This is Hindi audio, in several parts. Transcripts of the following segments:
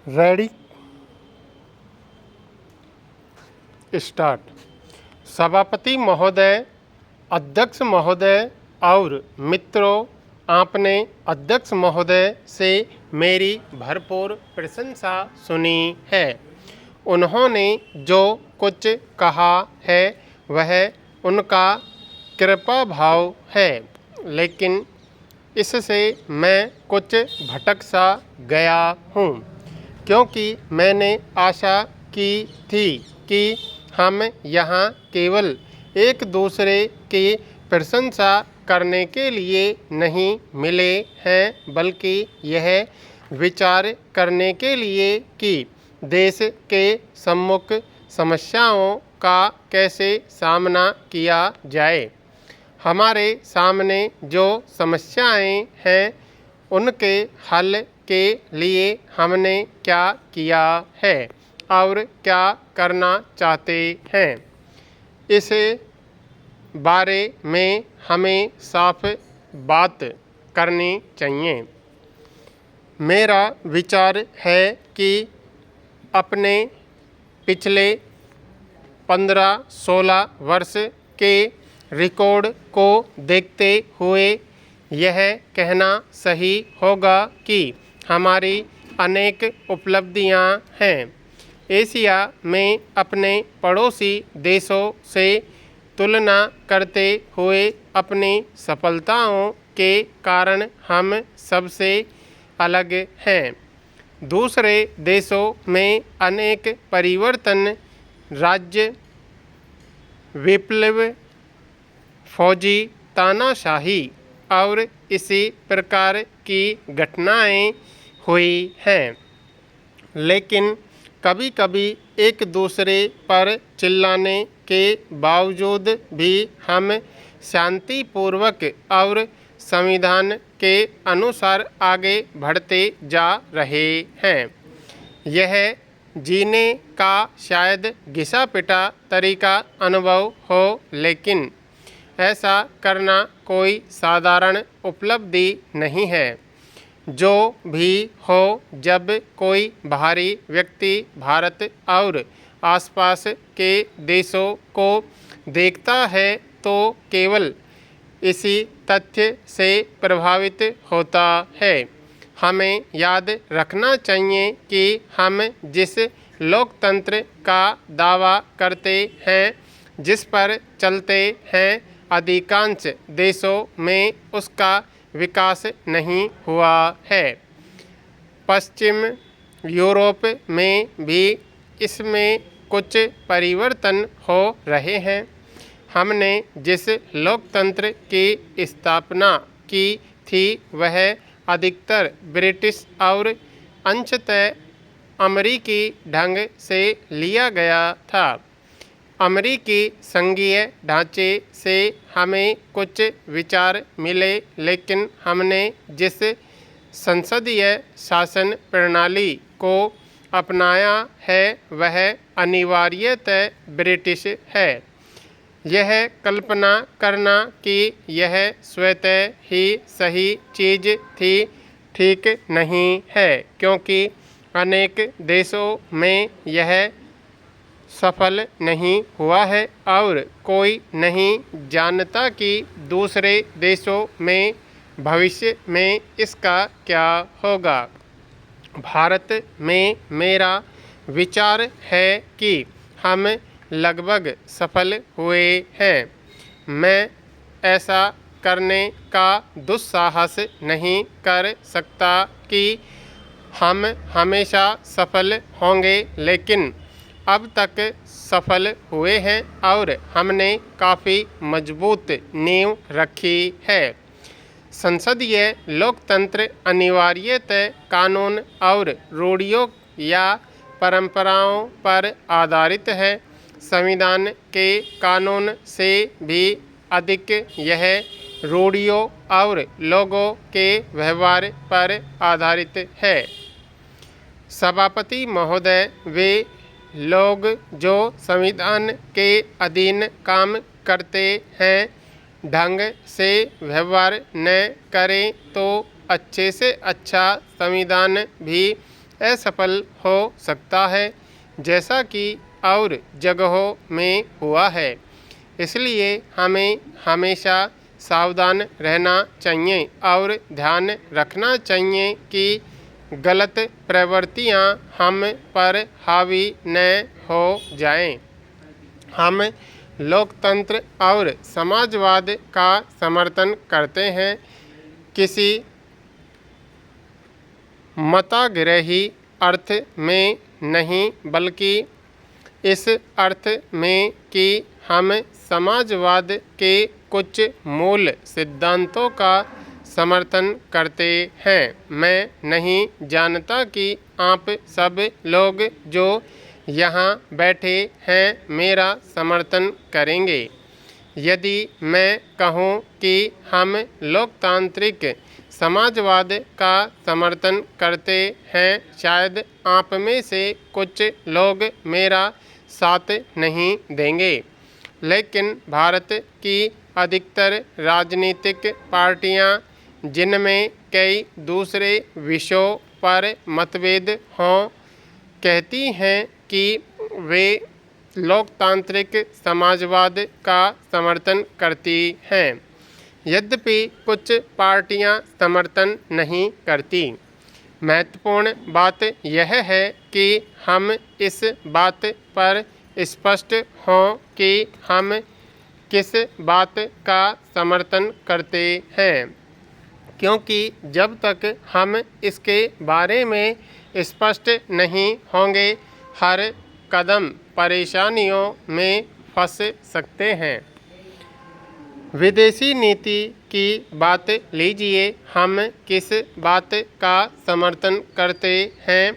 Ready start. सभापति महोदय, अध्यक्ष महोदय और मित्रों, आपने अध्यक्ष महोदय से मेरी भरपूर प्रशंसा सुनी है। उन्होंने जो कुछ कहा है वह उनका कृपा भाव है, लेकिन इससे मैं कुछ भटक सा गया हूँ, क्योंकि मैंने आशा की थी कि हम यहाँ केवल एक दूसरे की प्रशंसा करने के लिए नहीं मिले हैं, बल्कि यह विचार करने के लिए कि देश के सम्मुख समस्याओं का कैसे सामना किया जाए। हमारे सामने जो समस्याएं हैं उनके हल के लिए हमने क्या किया है और क्या करना चाहते हैं, इस बारे में हमें साफ बात करनी चाहिए। मेरा विचार है कि अपने पिछले 15-16 वर्ष के रिकॉर्ड को देखते हुए यह कहना सही होगा कि हमारी अनेक उपलब्धियां हैं। एशिया में अपने पड़ोसी देशों से तुलना करते हुए अपनी सफलताओं के कारण हम सबसे अलग हैं। दूसरे देशों में अनेक परिवर्तन, राज्य विप्लव, फौजी तानाशाही और इसी प्रकार की घटनाएं हुई हैं, लेकिन कभी कभी एक दूसरे पर चिल्लाने के बावजूद भी हम शांतिपूर्वक और संविधान के अनुसार आगे बढ़ते जा रहे हैं। यह जीने का शायद घिसा पिटा तरीका अनुभव हो, लेकिन ऐसा करना कोई साधारण उपलब्धि नहीं है। जो भी हो, जब कोई बाहरी व्यक्ति भारत और आसपास के देशों को देखता है तो केवल इसी तथ्य से प्रभावित होता है। हमें याद रखना चाहिए कि हम जिस लोकतंत्र का दावा करते हैं, जिस पर चलते हैं, अधिकांश देशों में उसका विकास नहीं हुआ है। पश्चिम यूरोप में भी इसमें कुछ परिवर्तन हो रहे हैं। हमने जिस लोकतंत्र की स्थापना की थी वह अधिकतर ब्रिटिश और अंशतः अमेरिकी ढंग से लिया गया था। अमेरिकी संघीय ढांचे से हमें कुछ विचार मिले, लेकिन हमने जिस संसदीय शासन प्रणाली को अपनाया है वह अनिवार्यतः ब्रिटिश है। यह कल्पना करना कि यह स्वतः ही सही चीज़ थी ठीक नहीं है, क्योंकि अनेक देशों में यह सफल नहीं हुआ है और कोई नहीं जानता कि दूसरे देशों में भविष्य में इसका क्या होगा। भारत में मेरा विचार है कि हम लगभग सफल हुए हैं। मैं ऐसा करने का दुस्साहस नहीं कर सकता कि हम हमेशा सफल होंगे, लेकिन अब तक सफल हुए हैं और हमने काफ़ी मजबूत नींव रखी है। संसदीय लोकतंत्र अनिवार्यतः कानून और रूढ़ियों या परंपराओं पर आधारित है। संविधान के कानून से भी अधिक यह रूढ़ियों और लोगों के व्यवहार पर आधारित है। सभापति महोदय, वे लोग जो संविधान के अधीन काम करते हैं ढंग से व्यवहार न करें तो अच्छे से अच्छा संविधान भी असफल हो सकता है, जैसा कि और जगहों में हुआ है। इसलिए हमें हमेशा सावधान रहना चाहिए और ध्यान रखना चाहिए कि गलत प्रवृत्तियां हम पर हावी न हो जाएं। हम लोकतंत्र और समाजवाद का समर्थन करते हैं, किसी मताग्रही अर्थ में नहीं, बल्कि इस अर्थ में कि हम समाजवाद के कुछ मूल सिद्धांतों का समर्थन करते हैं। मैं नहीं जानता कि आप सब लोग जो यहाँ बैठे हैं मेरा समर्थन करेंगे। यदि मैं कहूँ कि हम लोकतांत्रिक समाजवाद का समर्थन करते हैं, शायद आप में से कुछ लोग मेरा साथ नहीं देंगे, लेकिन भारत की अधिकतर राजनीतिक पार्टियां, जिनमें कई दूसरे विषयों पर मतभेद हों, कहती हैं कि वे लोकतांत्रिक समाजवाद का समर्थन करती हैं। यद्यपि कुछ पार्टियां समर्थन नहीं करती। महत्वपूर्ण बात यह है कि हम इस बात पर स्पष्ट हों कि हम किस बात का समर्थन करते हैं, क्योंकि जब तक हम इसके बारे में स्पष्ट नहीं होंगे, हर कदम परेशानियों में फंस सकते हैं। विदेशी नीति की बात लीजिए, हम किस बात का समर्थन करते हैं?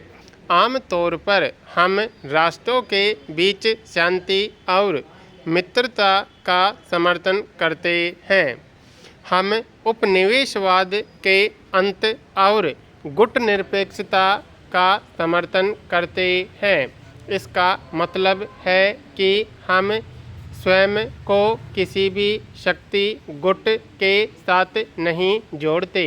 आमतौर पर हम राष्ट्रों के बीच शांति और मित्रता का समर्थन करते हैं। हम उपनिवेशवाद के अंत और गुटनिरपेक्षता का समर्थन करते हैं। इसका मतलब है कि हम स्वयं को किसी भी शक्ति गुट के साथ नहीं जोड़ते।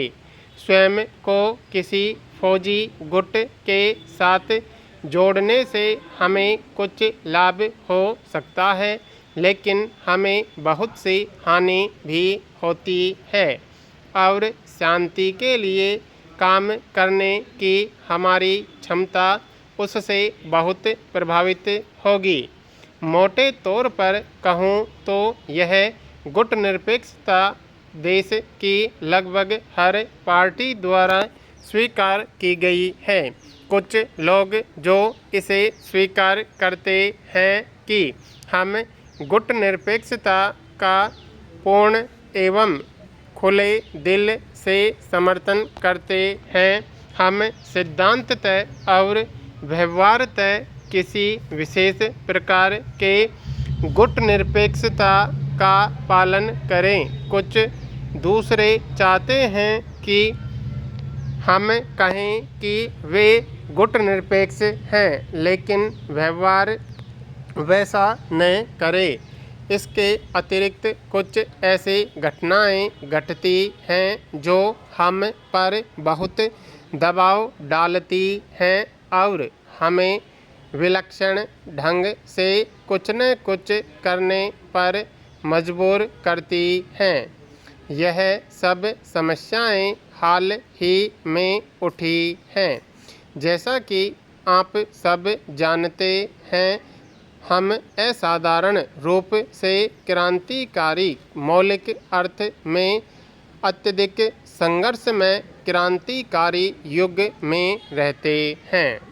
स्वयं को किसी फौजी गुट के साथ जोड़ने से हमें कुछ लाभ हो सकता है, लेकिन हमें बहुत सी हानि भी होती है और शांति के लिए काम करने की हमारी क्षमता उससे बहुत प्रभावित होगी। मोटे तौर पर कहूँ तो यह गुटनिरपेक्षता देश की लगभग हर पार्टी द्वारा स्वीकार की गई है। कुछ लोग जो इसे स्वीकार करते हैं कि हम गुटनिरपेक्षता का पूर्ण एवं खुले दिल से समर्थन करते हैं, हम सिद्धांततः और व्यवहारतः किसी विशेष प्रकार के गुटनिरपेक्षता का पालन करें। कुछ दूसरे चाहते हैं कि हम कहें कि वे गुटनिरपेक्ष हैं, लेकिन व्यवहार वैसा न करें। इसके अतिरिक्त कुछ ऐसी घटनाएं घटती हैं जो हम पर बहुत दबाव डालती हैं और हमें विलक्षण ढंग से कुछ न कुछ करने पर मजबूर करती हैं। यह सब समस्याएं हाल ही में उठी हैं। जैसा कि आप सब जानते हैं, हम असाधारण रूप से क्रांतिकारी मौलिक अर्थ में अत्यधिक संघर्षमय क्रांतिकारी युग में रहते हैं।